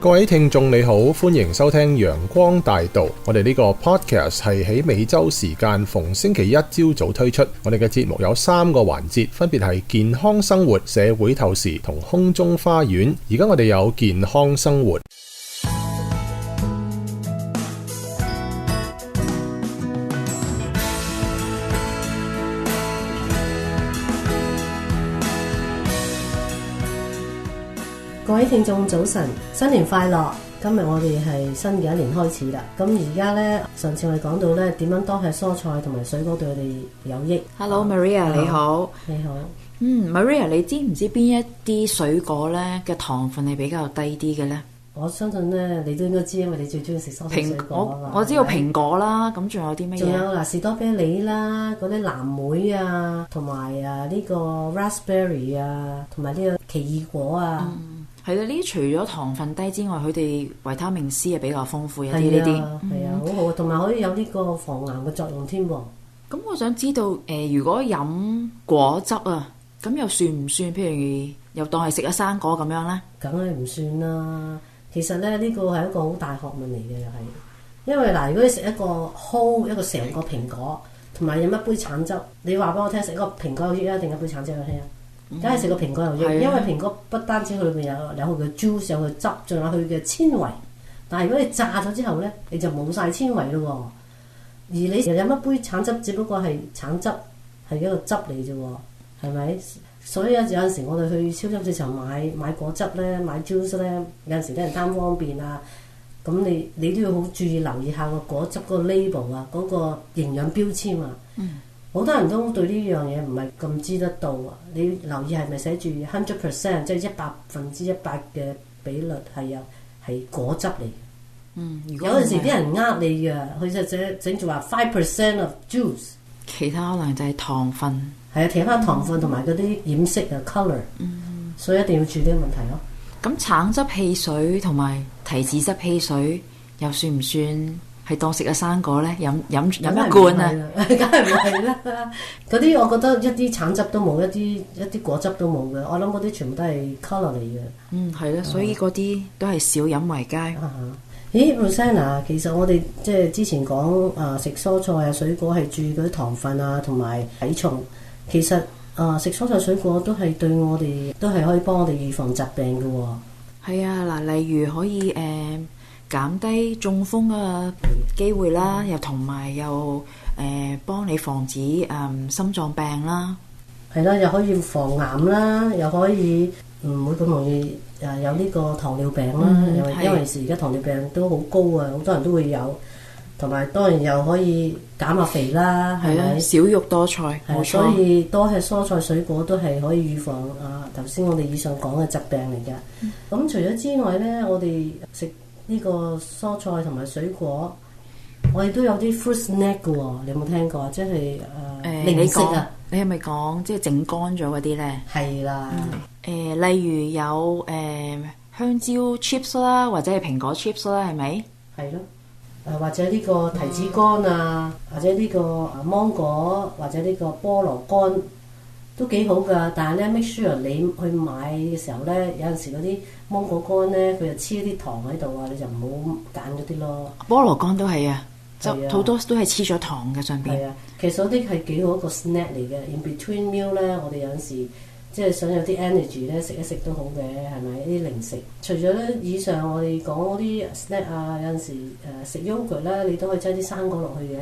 各位聽眾你好，歡迎收聽陽光大道。我哋呢個 podcast 係喺美洲時間逢星期一朝早推出。我哋嘅節目有3個環節，分別係健康生活、社會透視同空中花園。而家我哋有健康生活。各位聽眾早晨，新年快樂！今日我哋係新嘅一年開始啦。咁而家呢，上次我哋講到呢點樣多吃蔬菜同埋水果對我哋有益。Hello Maria，你好。你好。Maria， 你知唔知邊一啲水果呢嘅糖分係比較低啲嘅呢？我相信呢，你都應該知，因為你最中意食蔬菜水果。我知道蘋果啦，咁仲有啲乜嘢？仲有嗱，士多啤梨啦，嗰啲藍莓啊，同埋呢個 raspberry 啊，同埋呢個奇異果啊。係啦，呢啲除咗糖分低之外，佢哋維他命 C 係比較豐富一啲呢啲。係啊，好好，同埋可以有呢個防癌嘅作用添喎。咁我想知道，如果飲果汁啊，咁又算唔算？譬如又當係食咗生果咁樣咧？梗係唔算啦。其實咧，呢個係一個好大學問嚟嘅，又係。因為嗱，如果你食一個 whole 一個成個蘋果，同埋飲一杯橙汁，你話俾我聽，食一個蘋果有益啊，定一杯橙汁有益啊？梗係食個蘋果有益，因為蘋果不單止佢裏邊有佢嘅 juice， 有佢汁，仲有佢嘅纖維。但係如果你炸咗之後咧，你就冇晒纖維咯。而你飲一杯橙汁，只不過係橙汁係一個汁嚟啫，係咪？所以有陣時我哋去超級市場買果汁咧，買 juice 咧，有陣時啲人貪方便啊，咁你都要好注意留意下個果汁嗰個 label 啊，嗰個營養標籤啊。好多人都對呢樣嘢唔係咁知得到啊！你留意係咪寫住 100%， 即係100%嘅比率係果汁嚟嘅。有陣時啲人呃你嘅，佢就整住話 5% of juice， 其他可能就係糖分。係啊，其他糖分同埋嗰啲染色啊 colour，所以一定要注意呢個問題咯。咁橙汁汽水同埋提子汁汽水又算唔算？係當食嘅生果咧，飲一罐啊，梗係唔係啦！嗰啲我覺得一啲橙汁都冇，一啲果汁都冇嘅。我諗嗰啲全部都係 colour 嚟嘅。係啦，所以嗰啲都係少飲為佳。咦 Rosanna， 其實我哋即係之前講食蔬菜啊、水果係注意嗰啲糖分啊，同埋體重。其實食蔬菜水果都係對我哋都係可以幫我哋預防疾病嘅喎。係啊，嗱，例如可以減低中風嘅機會啦，又同埋又幫你防止心臟病啦。係啦，又可以防癌啦，又可以唔會咁容易有呢個糖尿病啦。因為而家糖尿病都好高啊，好多人都會有。同埋當然又可以減下肥啦，係咪？少肉多菜，冇錯。所以多吃蔬菜水果都係可以預防頭先我哋以上講嘅疾病嚟嘅。咁除咗之外咧，我哋食呢個蔬菜同埋水果，我哋都有啲 fruit snack 嘅喎，你有冇聽過？即係零食啊！你係咪講即係整乾咗嗰啲咧？係啦。例如有香蕉 chips 啦，或者係蘋果 chips 啦，係咪？係咯。或者呢個提子乾啊，或者呢個芒果，或者呢個菠蘿乾都幾好㗎。但係咧 make sure 你去買嘅時候咧，有陣時嗰啲芒果乾咧，佢就黐一啲糖喺度啊，你就唔好揀嗰啲咯。菠蘿乾都係啊，就好多都係黐咗糖嘅上邊。係啊，其實嗰啲係幾好一個 snack 嚟嘅。In between meal 咧，我哋有陣時即係想有啲 energy 咧，食一食都好嘅，係咪？一啲零食。除咗咧以上我哋講嗰啲 snack 啊，有陣時食 yogurt 咧，你都可以擠啲生果落去嘅。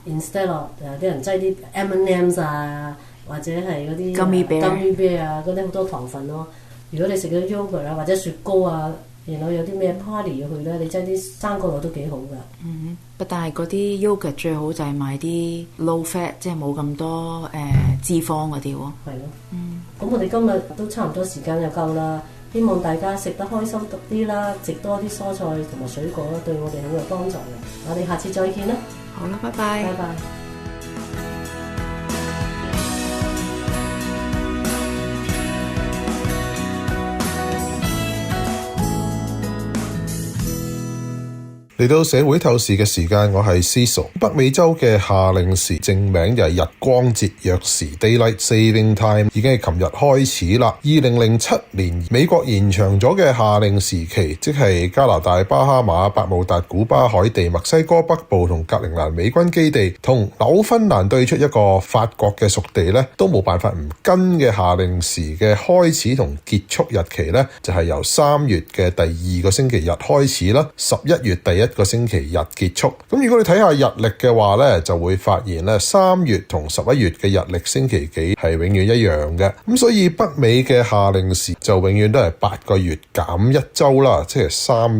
instead of 啲人擠啲 M&M's 啊，或者係嗰啲 gummy bear 啊，嗰啲好多糖分咯。如果你食咗 yogurt 啊，或者雪糕啊，然後有啲咩 party 要去咧，你擠啲生果落都幾好㗎。但係嗰啲 yogurt 最好就係買啲 low fat， 即係冇咁多脂肪嗰啲喎。係咯。咁我哋今日都差唔多時間就夠啦，希望大家食得開心啲啦，食多啲蔬菜同埋水果，對我哋好有幫助嘅。我哋下次再見啦。好啦，拜拜。拜拜。嚟到社會透視嘅時間，我係 Cecil。北美洲嘅夏令時正名就係日光節約時 （Daylight Saving Time），已經係琴日開始啦。2007年美國延長咗嘅夏令時期，即係加拿大、巴哈馬、百慕達、古巴、海地、墨西哥北部同格陵蘭美軍基地，同紐芬蘭對出一個法國嘅屬地咧，都冇辦法唔跟嘅夏令時嘅開始同結束日期咧，就係由3月嘅第2個星期日開始啦，11月第1個星期日結束。咁如果你睇下日曆嘅話咧，就會發現咧3月同11月嘅日曆星期幾係永遠一樣嘅。咁所以北美嘅夏令時就永遠都係8個月減1週啦，即係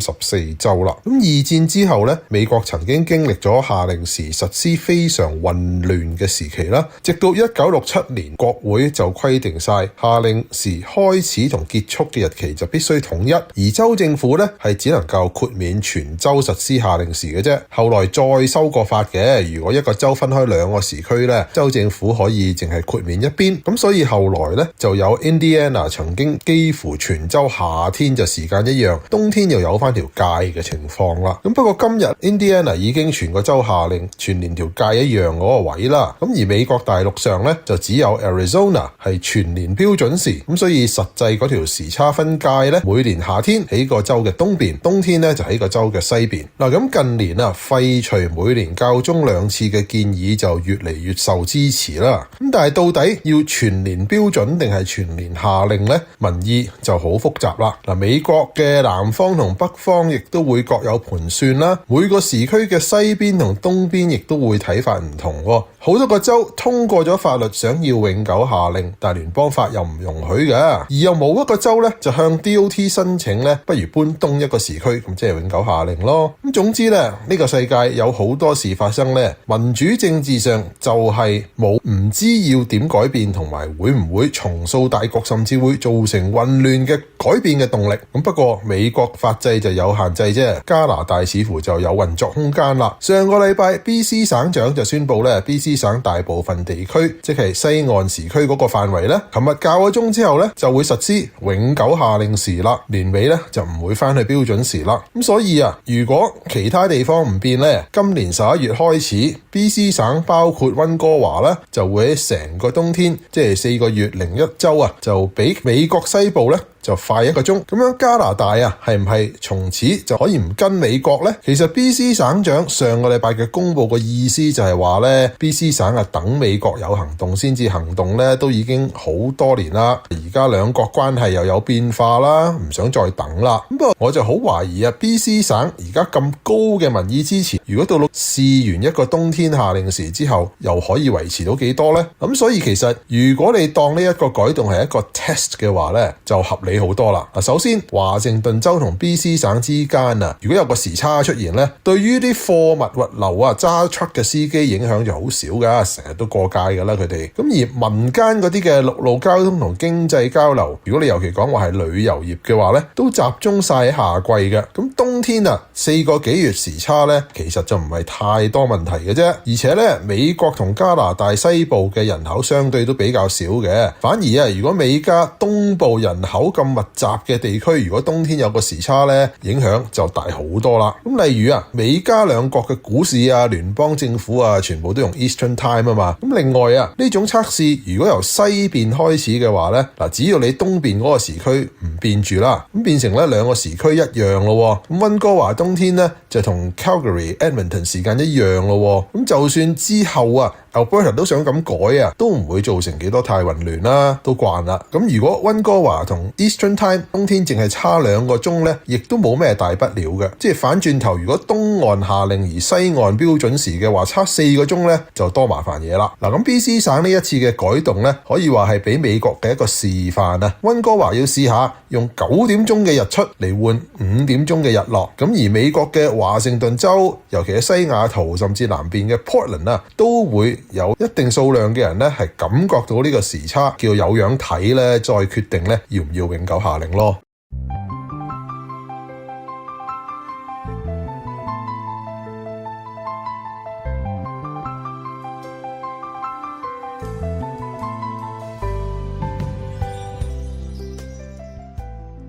34週啦。咁二戰之後咧，美國曾經經歷咗夏令時實施非常混亂嘅時期啦，直到1967年國會就規定晒夏令時開始同結束嘅日期就必須統一，而州政府咧係只能夠豁免全州實施夏令時嘅啫。後來再修過法嘅，如果一個州分開2個時區咧，州政府可以淨係豁免一邊。咁所以後來咧就有 Indiana 曾經幾乎全州夏天就時間一樣，冬天又有翻條界嘅情況啦。咁不過今日 Indiana 已經全個州下令全連條界一樣嗰個位啦。咁而美國大陸上咧就只有 Arizona 係全年標準時，咁所以實際嗰條時差分界咧，每年夏天喺個州嘅東邊，冬天咧就喺個州嘅西邊。嗱，咁近年啊，廢除每年教宗2次嘅建議就越嚟越受支持啦。咁但係到底要全年標準定係全年夏令呢？民意就好複雜啦。嗱，美國嘅南方同北方亦都會各有盤算啦。每個時區嘅西邊同東邊亦都會睇法唔同喎。好多個州通過咗法律想要永久夏令，但係聯邦法又唔容許嘅，而又冇一個州咧就向 DOT 申請咧，不如搬東一個時區，咁即係永久夏令咯。咁總之咧，呢個世界有好多事發生咧，民主政治上就係冇唔知要點改變，同埋會唔會重塑大局，甚至會造成混亂嘅改變嘅動力。咁不過美國法制就有限制啫，加拿大似乎就有運作空間啦。上個禮拜 BC 省長就宣布咧，BC 省大部分地區，即係西岸時區嗰個範圍咧，琴日校咗鐘之後咧，就會實施永久夏令時啦。年尾咧就唔會翻去標準時啦。咁所以啊，如果其他地方唔變咧，今年11月開始 BC 省包括溫哥華咧，就會喺成個冬天，即係4個月零1週啊，就比美國西部咧就快1個鐘。咁樣加拿大啊，係唔係從此就可以唔跟美國呢？其實 BC 省長上個禮拜嘅公佈個意思就係話咧，BC 省啊等美國有行動先至行動咧，都已經好多年啦。而家兩國關係又有變化啦，唔想再等啦。咁不過我就好懷疑啊，BC 省而家咁高嘅民意支持，如果到試完一個冬天夏令時之後，又可以維持到幾多呢？咁所以其實如果你當呢一個改動係一個 test 嘅話咧，就合理好多啦。首先華盛頓州同 BC 省之間啊，如果有個時差出現咧，對於啲貨物物流啊揸 truck 嘅司機影響就好少噶，成日都過界噶啦佢哋。咁而民間嗰啲嘅陸路交通同經濟交流，如果你尤其講話係旅遊業嘅話咧，都集中晒喺夏季嘅。咁冬天啊4個幾月時差咧，其實就唔係太多問題嘅啫。而且咧，美國同加拿大西部嘅人口相對都比較少嘅，反而啊，如果美加東部人口咁密集嘅地區，如果冬天有個時差咧，影響就大好多啦。咁例如啊，美加兩國嘅股市啊、聯邦政府啊，全部都用 Eastern Time 啊嘛。咁另外啊，呢種測試如果由西邊開始嘅話咧，嗱，只要你東邊嗰個時區唔變住啦，咁變成咧2個時區一樣咯。咁溫哥華冬天咧就同 Calgary、Edmonton 時間一樣咯。咁就算之後啊Alberta 都想咁改啊，都唔會造成幾多太混亂啦，都慣啦。咁如果溫哥華同 Eastern Time 冬天淨係差2個鐘咧，亦都冇咩大不了嘅。即係反轉頭，如果東岸夏令而西岸標準時嘅話，差4個鐘咧就多麻煩嘢啦。嗱，咁 BC 省呢一次嘅改動咧，可以話係俾美國嘅一個示範啊。溫哥華要試下用9點鐘嘅日出嚟換5點鐘嘅日落。咁而美國嘅華盛頓州，尤其係西雅圖甚至南邊嘅 Portland 啊，都會有一定數量嘅人咧係感覺到呢個時差，叫有樣睇咧，再決定咧要唔要永久夏令咯。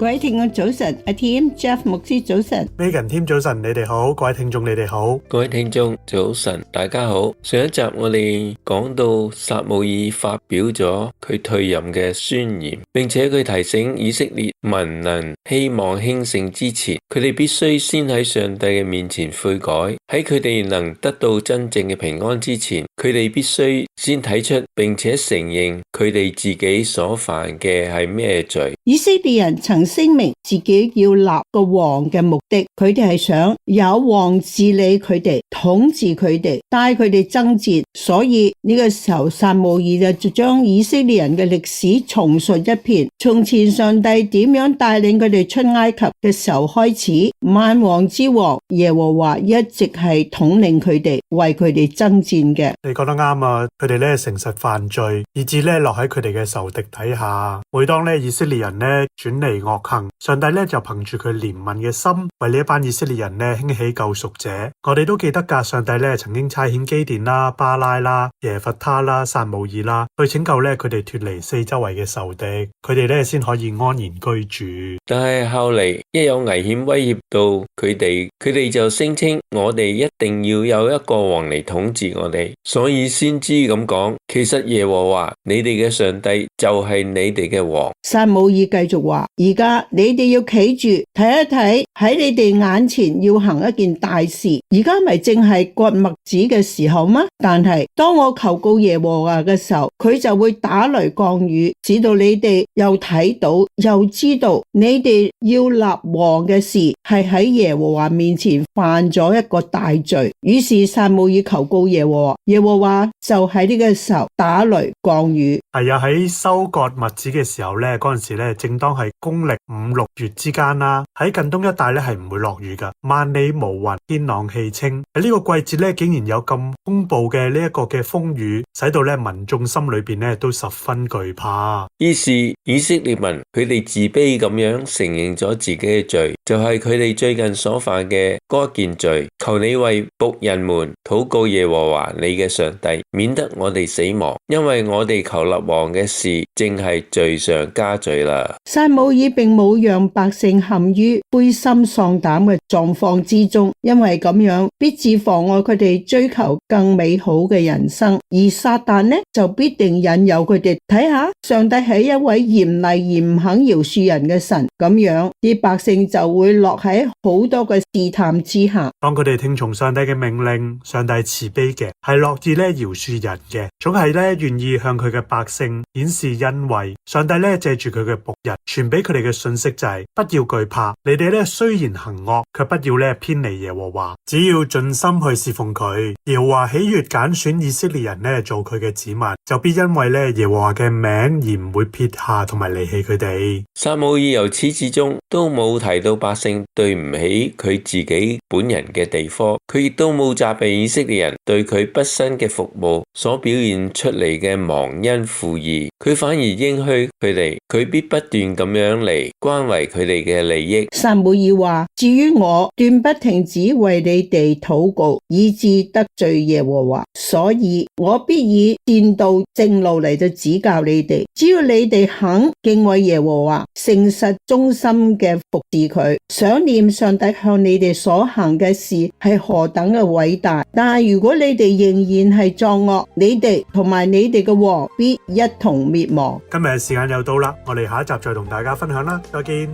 各位聽眾早晨，阿 Tim Jeff 牧師早晨 ，Megan Tim 早晨，你哋好，各位聽眾你哋好，各位聽眾早晨，大家好。上一集我哋講到撒母耳發表咗佢退任嘅宣言，並且佢提醒以色列民能希望興盛之前，佢哋必須先喺上帝嘅面前悔改。喺佢哋能得到真正嘅平安之前，佢哋必須先睇出並且承認佢哋自己所犯嘅係咩罪。以色列人曾聲明自己要立個王嘅目的，佢哋係想有王治理佢哋，統治佢哋，帶佢哋爭戰。所以呢個時候撒母耳就將以色列人嘅歷史重述一遍，從前上帝點樣帶領佢哋出埃及嘅時候開始，萬王之王耶和華一直係統領佢哋，為佢哋爭戰嘅。你講得啱啊！佢哋咧誠實犯罪，以致咧落喺佢哋嘅仇敵底下。每當咧以色列人咧轉離惡行，上帝咧就憑住佢憐憫嘅心，為呢一班以色列人咧興起救贖者。我哋都記得噶，上帝咧曾經差遣基甸啦、巴拉啦、耶弗他啦、撒母耳啦，去拯救咧佢哋脫離四周圍嘅仇敵，佢哋咧先可以安然居住。但係後嚟一有危險威脅到佢哋就聲稱我哋一定要有一個王嚟統治我哋，所以先知咁講，其實耶和華你哋嘅上帝就係你哋嘅王。撒母耳繼續話：而家你哋要企住睇一睇，喺你哋眼前要行一件大事。而家咪正係割麥子嘅時候嗎？但係當我求告耶和華嘅時候，佢就會打雷降雨，直到你哋又睇到又知道，你哋要立王嘅事係喺耶和華面前犯咗一個大罪。於是撒母耳求告耶和華，耶和華就喺呢個時候打雷降雨。係啊，喺收割麥子嘅時候咧，嗰陣時咧正當係公曆5、6月之間啦。喺近東一帶咧係唔會落雨噶，萬里無雲，天朗氣清。喺呢個季節咧，竟然有咁恐怖嘅呢一個嘅風雨，使到咧民眾心裏邊咧都十分懼怕。於是以色列民佢哋自卑咁樣承認咗自己嘅罪，就係佢哋最近所犯嘅嗰件罪。求你為僕人們禱告耶和華你嘅上帝，免得我哋死亡，因為我哋求立王嘅事正係罪上加罪啦。撒母耳並冇讓百姓陷於灰心喪膽嘅狀況之中，因為咁樣必致妨礙佢哋追求更美好嘅人生，而撒旦呢就必定引誘佢哋睇下上帝係一位嚴厲而唔肯饒恕人嘅神，咁樣啲百姓就會落喺好多嘅試探之下。當佢哋聽從上帝嘅命令，上帝慈悲嘅，係樂意咧饒恕人嘅，總係咧願意向佢嘅百姓顯示恩惠。上帝咧借住佢嘅僕人傳俾佢哋嘅信息就係：不要懼怕，你哋咧雖然行惡，卻不要咧偏離耶和華，只要盡心去侍奉佢。耶和華喜悅揀選以色列人咧做佢嘅子民，就必因為咧耶和華嘅名而唔會撇下同埋離棄佢哋。撒母耳由始至終都冇提到百姓對唔起佢自己本人嘅地方，佢亦都冇責備以色列人對佢畢生嘅服務所表現出嚟嘅忘恩負義，佢反而應許佢哋，佢必不斷咁樣嚟關懷佢哋嘅利益。撒母耳話：至於我，斷不停止為你哋禱告，以致得罪耶和華，所以我必以善道正路嚟到指教你哋。只要你哋肯敬畏耶和華，誠實忠心嘅服侍佢，想念上帝向你哋所行嘅事係何等嘅偉大。但係如果你哋仍然係作惡，你哋同埋你哋嘅王必一同滅亡。今日嘅時間又到啦，我哋下一集再同大家分享啦，再見。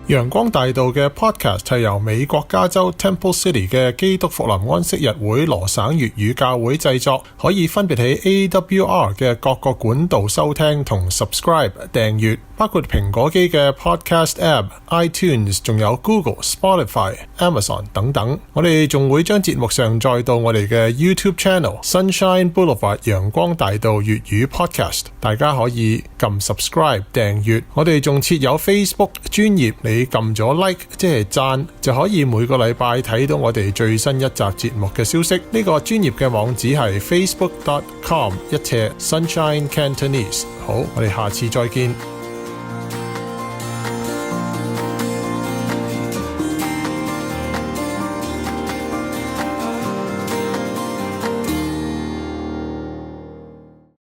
陽光大道嘅 podcast 係由美國加州 Temple City 嘅基督復臨安息日會羅省粵語教會製作，可以分別喺 AWR 嘅各個管道收聽同 subscribe 訂閱，包括蘋果機嘅 podcast app、iTunes， 仲有 Google、Spotify、Amazon 等等。我哋仲會將節目上載到我哋嘅 YouTube Channel Sunshine Boulevard 陽光大道粵語 podcast， 大家可以撳 subscribe 訂閱。我哋仲設有 Facebook 專頁，你撳咗 like 即係讚，就可以每個禮拜睇到我哋最新一集節目嘅消息。呢個專頁嘅網址係 facebook.com/Sunshine Cantonese。好，我哋下次再見。